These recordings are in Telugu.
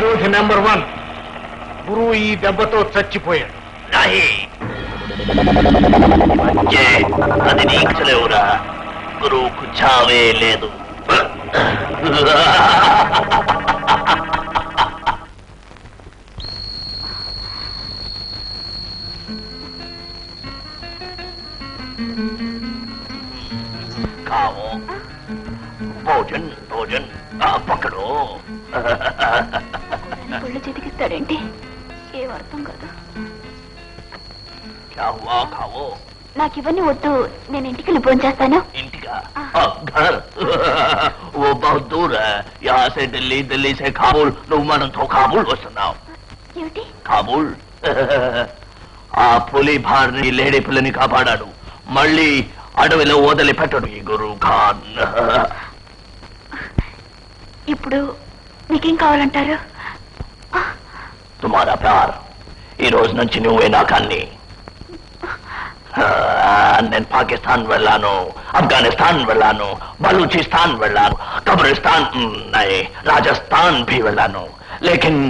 విరోధి నెంబర్ 1 గురువు ఈ దెబ్బతో చచ్చిపోయాడు. అది నీకు లేవురా, గురువుకు చావే లేదు. భోజన్ భోజన్ పక్కడు. ఒళ్ళు చితికిస్తాడేంటి? ఏం అర్థం కాదు. నాకు ఇవన్నీ వద్దు, నేను ఇంటికి వెళ్ళి భోజనం చేస్తాను. ఇంటికా? ఓ బహుత్ దూర్ యహా సే ఢిల్లీ, ఢిల్లీ సే కాబూల్. నువ్వు మనతో కాబూల్ వస్తున్నావు. ఏమిటి కాబూల్? ఆ పులి భార్ని, లేడీ పులిని కాపాడాడు. మళ్ళీ అడవిలో వదిలిపెట్టడు ఈ గురు ఖాన్. ఇప్పుడు మీకేం కావాలంటారు? తుమారా ప్యార్. ఈ రోజు నుంచి నువ్వే నా కన్ని. నేను పాకిస్తాన్ వెళ్ళాను, ఆఫ్ఘనిస్తాన్ వెళ్ళాను, బలూచిస్తాన్ వెళ్ళాను, కబ్రిస్తాన్, రాజస్థాన్ भी వెళ్ళాను. లేకిన్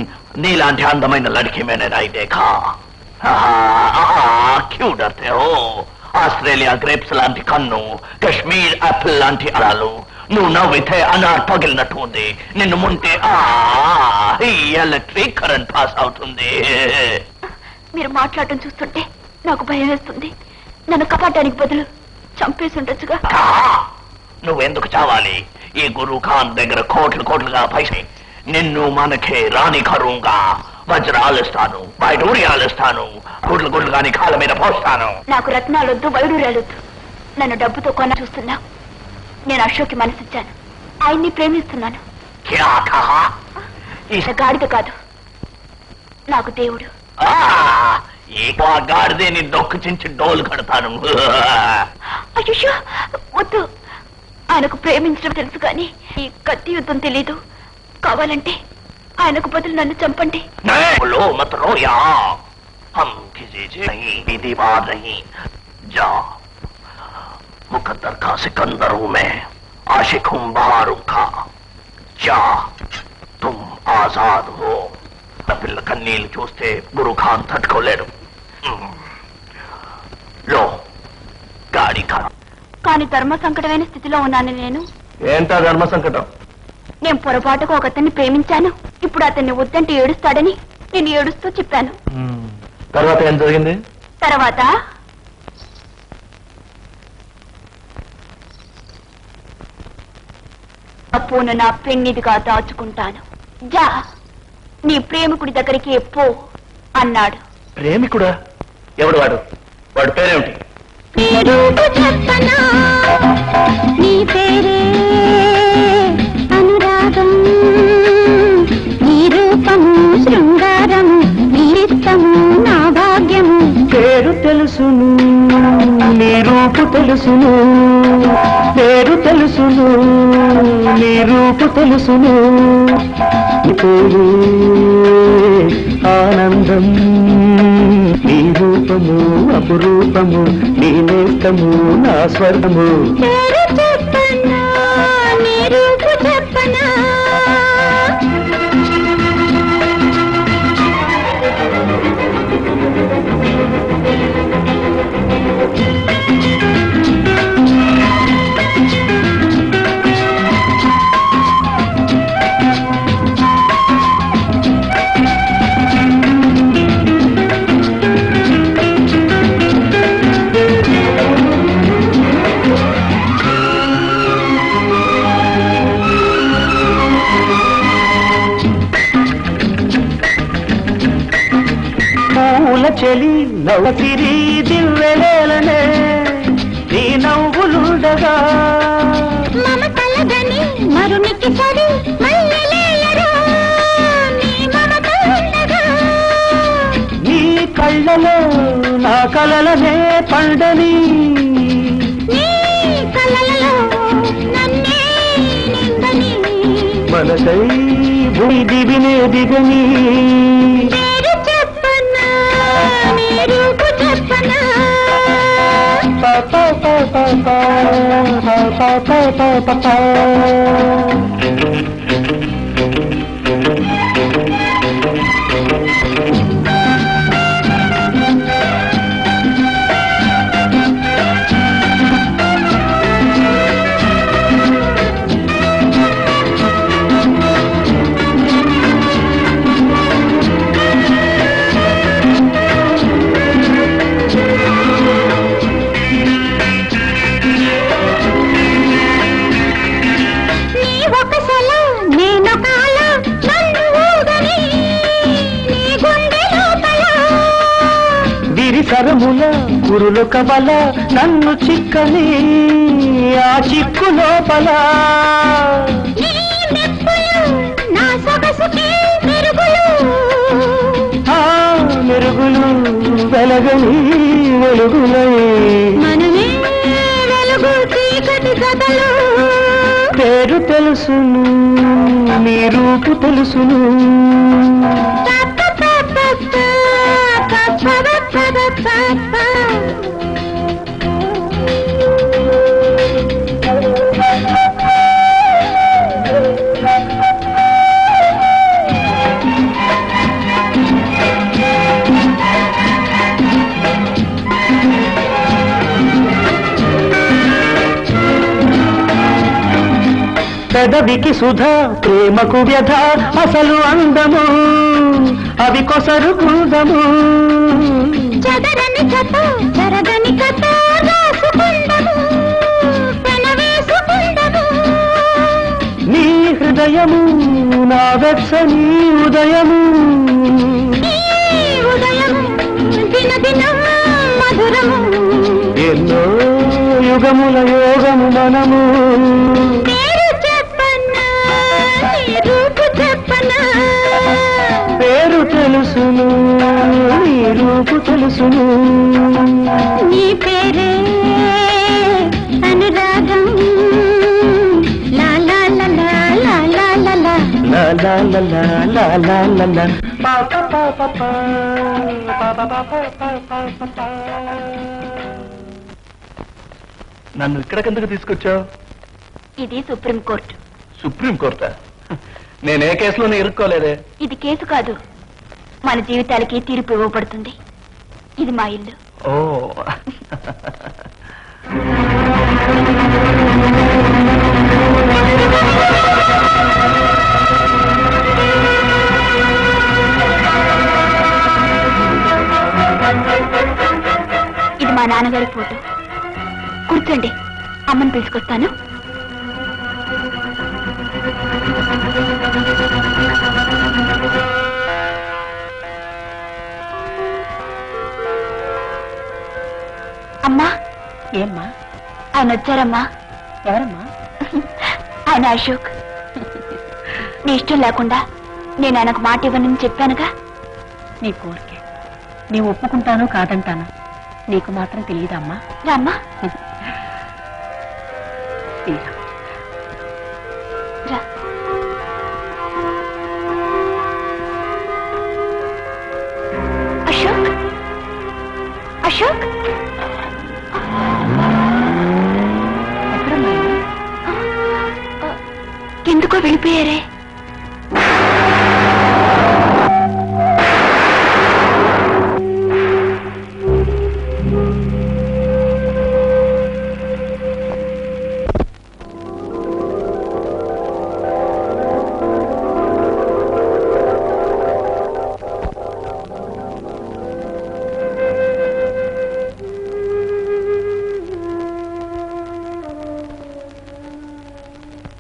నీలాంటి అందమైన లड़की मैंने नहीं देखा. क्यों डरते हो? ఆస్ట్రేలియా గ్రేప్స్ లాంటి కన్ను, కశ్మీర్ యాపిల్ లాంటి అరాలు. నువ్వు నవ్వితే అనార్ పగిలినట్టు ఉంది. నిన్ను ముంటే ఎలక్ట్రిక్ కరెంట్ పాస్ అవుతుంది. మీరు మాట్లాడటం చూస్తుంటే నాకు భయం వేస్తుంది. నన్ను కాపాడడానికి బదులు చంపేసి ఉండొచ్చుగా. నువ్వెందుకు చావాలి? ఈ గురు ఖాన్ దగ్గర కోట్లు కోట్లుగా పైసే. నిన్ను మనకే రాణి కరుంగా. వజ్రాలు ఇస్తాను, వైడూర్యాలు ఇస్తాను, గుడ్లు గుడ్లు గాని కాళ్ళ మీద పోస్తాను. నాకు రత్నాలొద్దు, వైడూర్యాలొద్దు. నన్ను డబ్బుతో కొన చూస్తున్నా. నేను అశోక్కి మనసిచ్చాను, ఆయన్ని ప్రేమిస్తున్నాను. గాడిద కాదు, నాకు దేవుడు. గాడిదే నీ దొక్కు చించి డోలు కడతాను. అయ్యో వద్దు, ఆయనకు ప్రేమించడం తెలుసు కానీ ఈ కత్తి యుద్ధం తెలీదు. కావాలంటే ఆయనకు బదులు నన్ను చంపండి. मुकद्दर का सिकंदर हूं मैं, आशिक हूं बहारों का. जा, तुम आजाद हो. పిల్ల కన్నీళ్ళు చూస్తే గురు ఖాన్ తట్టుకోలేడు. లో గాడి ఖాన్. కానీ ధర్మ సంకటమైన స్థితిలో ఉన్నాను నేను. ఏంటా ధర్మ సంకటం? నేను పొరపాటుకు ఒక అతన్ని ప్రేమించాను. ఇప్పుడు అతన్ని వద్దంటే ఏడుస్తాడని నేను ఏడుస్తూ చెప్పాను. తర్వాత ఏం జరిగింది? తర్వాత అప్పును నా పెన్నిదిగా దాచుకుంటాను. జా, నీ ప్రేమికుడి దగ్గరికి పో అన్నాడు. ప్రేమికుడా? ఎవడు వాడు? వాడి పేరేమిటి? నీ పేరే అనురాగం, నీ రూపము శృంగారము, నీ ఇష్టము నా భాగ్యము. పేరు తెలుసును, నీ రూపు తెలుసును, పేరు తెలుసును, నీ రూపు తెలుసును. పేరు ఆనందం, నీ రూపము అపురూపము, నీ నేస్తము నా స్వర్గము. పేరు చెప్పనా, నీ రూపు చెప్పనా? చెలి నవ్వుతిరి దివ్వెలేలనే నీ నవ్వులుండగా, మమతలగని మరునికి సరి మల్లెలేలరా నీ మమతలుండగా. నీ కళ్ళలో నా కలలనే పండని, నీ కలలలో నన్నే నిందని, మనకై భూమి దివినే దిగని. పేరు చెప్పనా, నీ రూపు చెప్పనా? పా పా పా పా పా పా పా పా పా పా. కరముల గురులు కబల నన్ను చిక్కని ఆ చిక్కు లోపల మెరుగులు వెలగని వెలుగులై పేరు తెలుసును నీ రూపు తెలుసును పెదవికి సుధా ప్రేమకు వ్యధ అసలు అందము అవి కొసరు కుందము నీ హృదయము నా వెచ్చని ఉదయము ఎన్నో యుగముల యోగము మనము పేరు తెలుసును నీ రూపు తెలుసును నీ పేరే అనురాగం లా లా లా లా లా లా లా లా లా లా లా లా లా లా లా పాప పాప పాప పాప పాప. నన్ను ఇక్కడికెందుకు తీసుకొచ్చావు? ఇది సుప్రీం కోర్టు. సుప్రీం కోర్టా? నేనే కేసులోనే ఇరుక్కోలేదే. ఇది కేసు కాదు, మన జీవితాలకి తీర్పు ఇవ్వబడుతుంది. ఇది మా ఇల్లు. ఓ ఇది మా నాన్నగారి ఫోటో. కూర్చోండి, అమ్మని పిలుచుకొస్తాను. అమ్మా. ఏమ్మా? ఆయన వచ్చారమ్మా. ఎవరమ్మా? ఆయన అశోక్. నీ ఇష్టం లేకుండా నేను ఆయనకు మాట ఇవ్వనని చెప్పానుగా. నీ కోరికే, నీ ఒప్పుకుంటాను కాదంటాను నీకు మాత్రం తెలియదమ్మా. రామ్మా. రా. అశోక్, అశోక్, ఎందుకో వెళ్ళిపోయారే.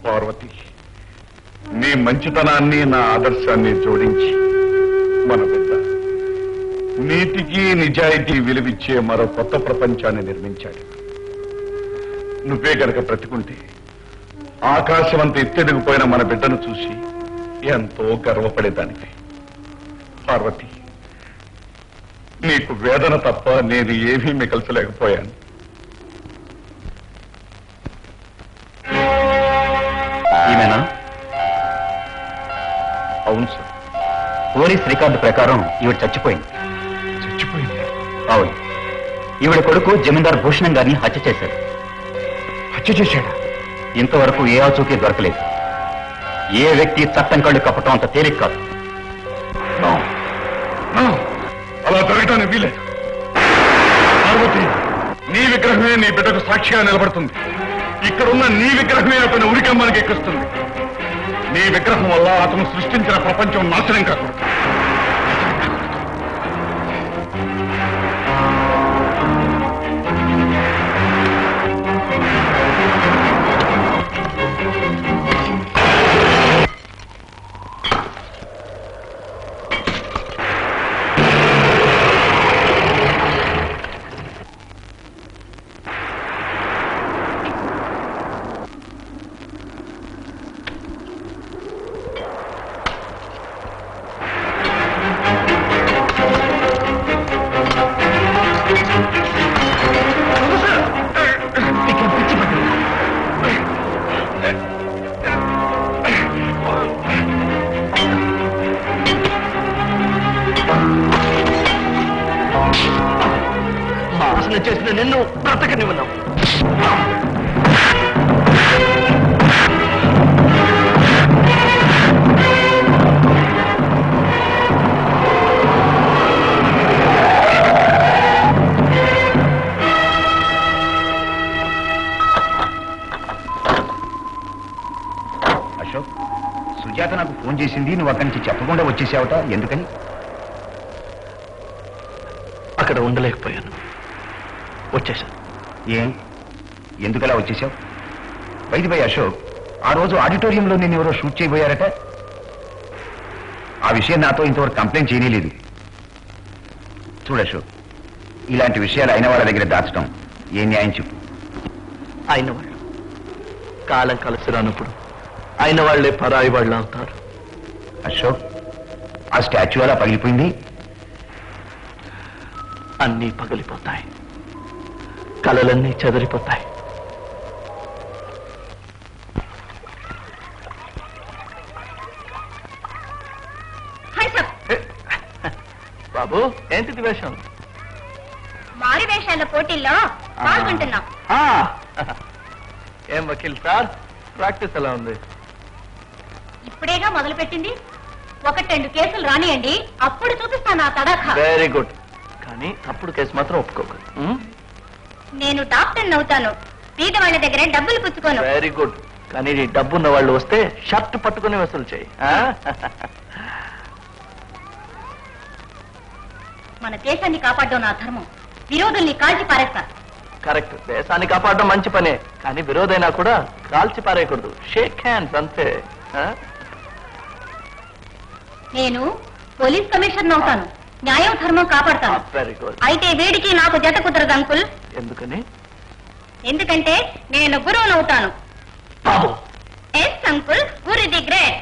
పార్వతి, నీ మంచితనాన్ని నా ఆదర్శాన్ని జోడించి మన బిడ్డ నీతికి నిజాయితీ విలువిచ్చే మరో కొత్త ప్రపంచాన్ని నిర్మించాడు. నువ్వే గనక బ్రతికుంటే ఆకాశమంత ఎత్తెదిగిపోయిన మన బిడ్డను చూసి ఎంతో గర్వపడేదానికి. పార్వతి, నీకు వేదన తప్ప నేను ఏమీ మిగల్చలేకపోయాను. ఈమెనా? అవును సార్. పోలీస్ రికార్డు ప్రకారం ఈవిడ చచ్చిపోయింది. చచ్చిపోయింది? అవును. ఈవిడ కొడుకు జమీందార్ భూషణం గారిని హత్య చేశాడు. హత్య చేశాడా? ఇంతవరకు ఏ ఆచూకీ దొరకలేదు. ఏ వ్యక్తి చట్టం కళ్ళు కప్పటం అంత తేలిక కాదు. అలా జరగటానికి వీలేదు. పార్వతి, నీ విగ్రహమే నీ బిడ్డకు సాక్షిగా నిలబడుతుంది. ఇక్కడున్న నీ విగ్రహమే అతని ఉరికమ్మనికి ఎక్కిస్తుంది. నీ విగ్రహం వల్ల అతను సృష్టించిన ప్రపంచం నాశనం కాకూడదు. నాశనం చేసిన నిన్ను బ్రతకనివ్వను. అశోక్, సుజాత నాకు ఫోన్ చేసింది, నువ్వు అక్కడి నుంచి చెప్పకుండా వచ్చేసావట, ఎందుకని? అక్కడ ఉండలేకపోయాను, వచ్చేసాను. ఎందుకలా వచ్చేసావు? బై అశోక్, ఆ రోజు ఆడిటోరియంలో నేను ఎవరో షూట్ చేయబోయారట. ఆ విషయం నాతో ఇంతవరకు కంప్లైంట్ చేయలేదు. చూడు అశోక్, ఇలాంటి విషయాలు అయిన వాళ్ళ దగ్గర దాచడం ఏ న్యాయం చెప్పు? అయిన వాళ్ళు కాలం కలిసి రానప్పుడు అయిన వాళ్లే పరాయి వాళ్ళు అవుతారు. అశోక్, ఆ స్టాచ్యూ అలా పగిలిపోయింది. అన్నీ పగిలిపోతాయి, కలలన్నీ చెదరిపోతాయి. బాబు, ఏంటిది వేషం? మారి వేషాల పోటీల్లో పాల్గొంటున్నాం. ఏం వకీల్ సార్, ప్రాక్టీస్ ఎలా ఉంది? ఇప్పుడేగా మొదలు పెట్టింది. 1-2 కేసులు రానియండి, అప్పుడు చూపిస్తాను ఆ తడాఖా. Very good. కానీ తప్పుడు కేసు మాత్రం ఒప్పుకోకు. నేను డాక్టర్ అవుతాను, పేద వాళ్ళ దగ్గర డబ్బులు పుచ్చుకోను. Very good. కానీ డబ్బున్న వాళ్ళు వస్తే షర్ట్ పట్టుకుని వసూలు చేయి. మన దేశాన్ని కాపాడడం నా ధర్మం, విరోధుల్ని కాల్చి పారేస్తా. కరెక్ట్, దేశాన్ని కాపాడడం మంచి పనే, కానీ విరోధైనా కూడా కాల్చి పారేయకూడదు. షేక్ హ్యాండ్స్ అంతే. నేను పోలీస్ కమిషనర్ అవుతాను, న్యాయం ధర్మం కాపాడతాను. Very good. అయితే వీడికి నాకు జత కుదరదు అంకుల్. ఎందుకని? ఎందుకంటే నేను గురువును అవుతాను. బాబు, yes uncle, Guru the great.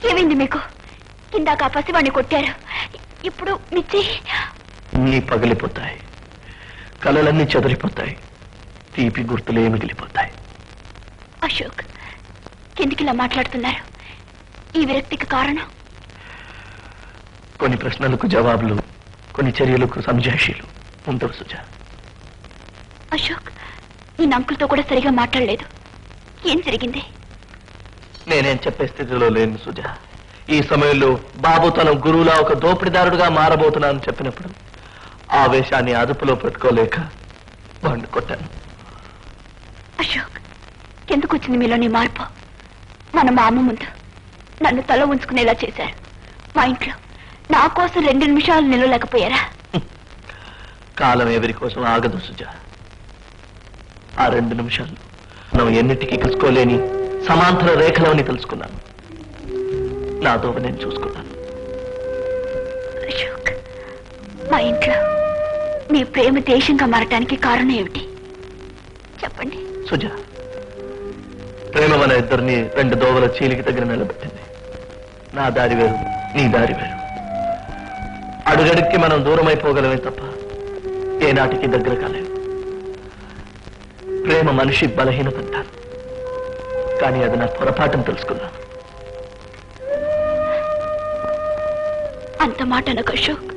ఏమైంది మీకు? ఇందాక పసివాణ్ణి కొట్టారు, ఇప్పుడు మిచ్చి నీ పగిలిపోతాయి, కలలన్నీ చెదిరిపోతాయి, తీపి గుర్తులే మిగిలిపోతాయి. అశోక్, ఎందుకిలా మాట్లాడుతున్నారు? ఈ విరక్తికి కారణం? కొన్ని ప్రశ్నలకు జవాబులు, కొన్ని చర్యలకు సంజాషీలు ఉండవు సుజా. అశోక్, నేను అంకుల్తో కూడా సరిగా మాట్లాడలేదు. ఏం జరిగింది? నేనేం చెప్పే స్థితిలో లేను సుజా. ఈ సమయంలో బాబు తన గురువులా ఒక దోపిడిదారుడుగా మారబోతున్నానని చెప్పినప్పుడు ఆవేశాన్ని అదుపులో పెట్టుకోలేక వాడిని కొట్టాను. అశోక్, ఎందుకు వచ్చింది మీలోని మార్పు? మా అమ్మ ముందు నన్ను తల ఉంచుకునేలా చేశారు. మా ఇంట్లో నా కోసం 2 నిమిషాలు నిలవలేకపోయారా? కాలం ఎవరి కోసం ఆగదు సుజా. ఆ 2 నిమిషాలు మనం ఎన్నిటికీ కలుసుకోలేని సమాంతర రేఖలని తెలుసుకున్నాను. నా దోవ నేను చూసుకున్నాను. అశోక్, మా ఇంట్లో మీ ప్రేమ దేశంగా మారటానికి కారణం ఏమిటి చెప్పండి. సుజా, ప్రేమ మన ఇద్దరిని 2 దోవల చీలికి దగ్గర నిలబెట్టింది. నా దారి వేరు, నీ దారి వేరు. అడుగడుక్కి మనం దూరం అయిపోగలమే తప్ప ఏనాటికి దగ్గర కాలేము. ప్రేమ మనిషి బలహీనతంటారు, కానీ అది నా పొరపాటును తెలుసుకున్నాను. అంత మాట అనకు అశోక్.